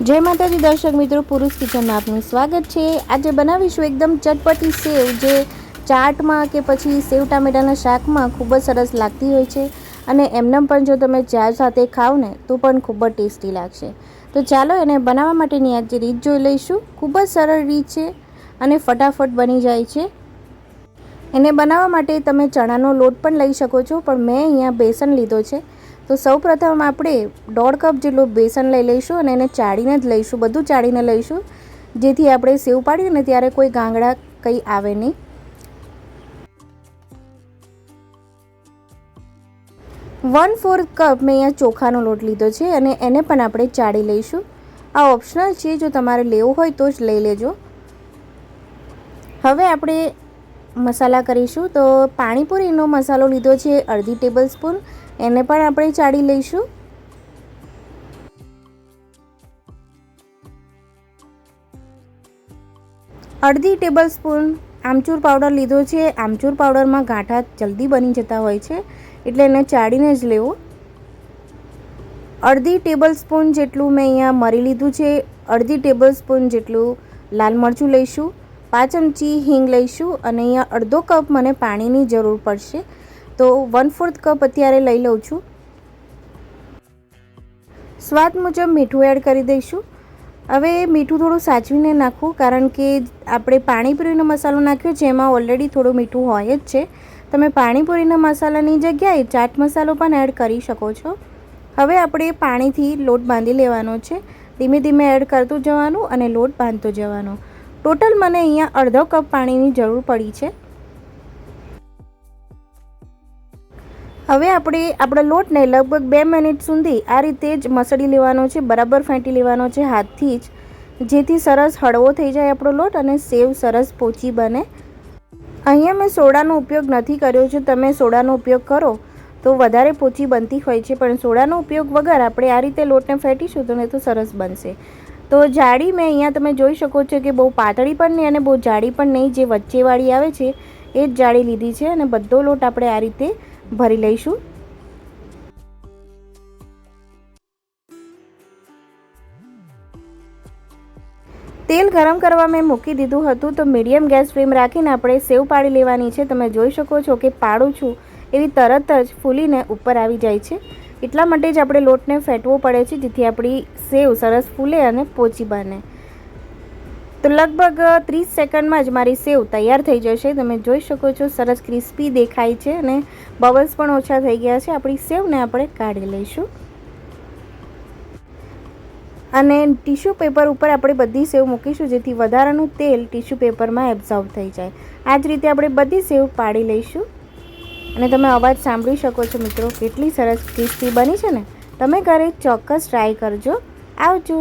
जय माताजी दर्शक मित्रों, पुरुष किचन में आपનું સ્વાગત છે। આજે બનાવીશું એકદમ ચટપટી સેવ, જે ચાટમાં કે પછી સેવ ટામેટાના શાકમાં ખૂબ જ સરસ લાગતી હોય છે અને એમનેમ પણ જો તમે ચા સાથે ખાઓ ને તો પણ ખૂબ જ ટેસ્ટી લાગશે। તો ચાલો એને બનાવવા માટેની આજે રીત જોઈ લઈશું। ખૂબ જ સરળ રીત છે અને ફટાફટ બની જાય છે। એને બનાવવા માટે તમે ચણાનો લોટ પણ લઈ શકો છો, પણ મેં અહીંયા બેસન લીધો છે। तो સૌપ્રથમ આપણે 1.5 કપ જેટલું બેસન લઈ લઈશું અને એને ચાળીને જ લઈશું, બધું ચાળીને લઈશું, જેથી આપણે સેવ પાડીએ ને ત્યારે કોઈ ગાંગડા કંઈ આવે નહીં। 1/4 કપ મેં અહીંયા ચોખાનો લોટ લીધો છે અને એને પણ આપણે ચાળી લઈશું। આ ઓપ્શનલ છે, જો તમારે લેવો હોય તો જ લઈ લેજો। હવે આપણે મસાલા કરીશું। તો પાણીપુરીનો મસાલો લીધો છે અડધી ટેબલ સ્પૂન, એને પણ આપણે ચાળી લઈશું। અડધી ટેબલ સ્પૂન આમચૂર પાવડર લીધો છે। આમચૂર પાવડરમાં ગાંઠા જલ્દી બની જતા હોય છે, એટલે એને ચાળીને જ લેવો। અડધી ટેબલ સ્પૂન જેટલું મેં અહીંયા મરી લીધું છે। અડધી ટેબલ સ્પૂન જેટલું લાલ મરચું લઈશું। 5 ચમચી હિંગ લઈશું અને અહીંયા અડધો કપ મને પાણીની જરૂર પડશે, તો 1/4 કપ અત્યારે લઈ લઉં છું। સ્વાદ મુજબ મીઠું એડ કરી દઈશું। હવે મીઠું થોડું સાચવીને નાખવું, કારણ કે આપણે પાણીપુરીનો મસાલો નાખ્યો છે એમાં ઓલરેડી થોડું મીઠું હોય જ છે। તમે પાણીપુરીના મસાલાની જગ્યાએ ચાટ મસાલો પણ એડ કરી શકો છો। હવે આપણે પાણીથી લોટ બાંધી લેવાનો છે। ધીમે ધીમે એડ કરતું જવાનું અને લોટ બાંધતો જવાનો। ટોટલ મને અહીંયા અડધો કપ પાણીની જરૂર પડી છે। હવે આપણે આપણા લોટને લગભગ 2 મિનિટ સુધી આ રીતે જ મસળી લેવાનો છે, બરાબર ફેંટી લેવાનો છે હાથથી જ, જેથી સરસ હળવો થઈ જાય આપણો લોટ અને સેવ સરસ પોચી બને। અહીંયા મેં સોડાનો ઉપયોગ નથી કર્યો છે, તમે સોડાનો ઉપયોગ કરો તો વધારે પોચી બનતી હોય છે, પણ સોડાનો ઉપયોગ વગર આપણે આ રીતે લોટને ફેંટીશું તો ને તો સરસ બનશે। તો જાડી મેં અહીંયા તમે જોઈ શકો છો કે બહુ પાતળી પણ નહીં અને બહુ જાડી પણ નહીં, જે વચ્ચેવાળી આવે છે એ જ જાડી લીધી છે અને બધો લોટ આપણે આ રીતે ભરી લઈશું। તેલ ગરમ કરવા મેં મૂકી દીધું હતું, તો મીડિયમ ગેસ ફ્લેમ રાખીને આપણે સેવ પાડી લેવાની છે। તમે જોઈ શકો છો કે પાડું છું એવી તરત જ ફૂલીને ઉપર આવી જાય છે, એટલા માટે જ આપણે લોટને ફેંટવો પડે છે, જેથી આપણી સેવ સરસ ફૂલે અને પોચી બને। તો લગભગ 30 સેકન્ડમાં જ મારી સેવ તૈયાર થઈ જશે। તમે જોઈ શકો છો સરસ ક્રિસ્પી દેખાય છે અને બબલ્સ પણ ઓછા થઈ ગયા છે। આપણી સેવને આપણે કાઢી લઈશું અને ટીશ્યુ પેપર ઉપર આપણે બધી સેવ મૂકીશું, જેથી વધારાનું તેલ ટીશ્યુ પેપરમાં એબ્ઝોર્બ થઈ જાય। આ જ રીતે આપણે બધી સેવ પાડી લઈશું અને તમે અવાજ સાંભળી શકો છો મિત્રો, કેટલી સરસ ક્રિસ્પી બની છે ને। તમે ઘરે ચોક્કસ ટ્રાય કરજો। આવજો।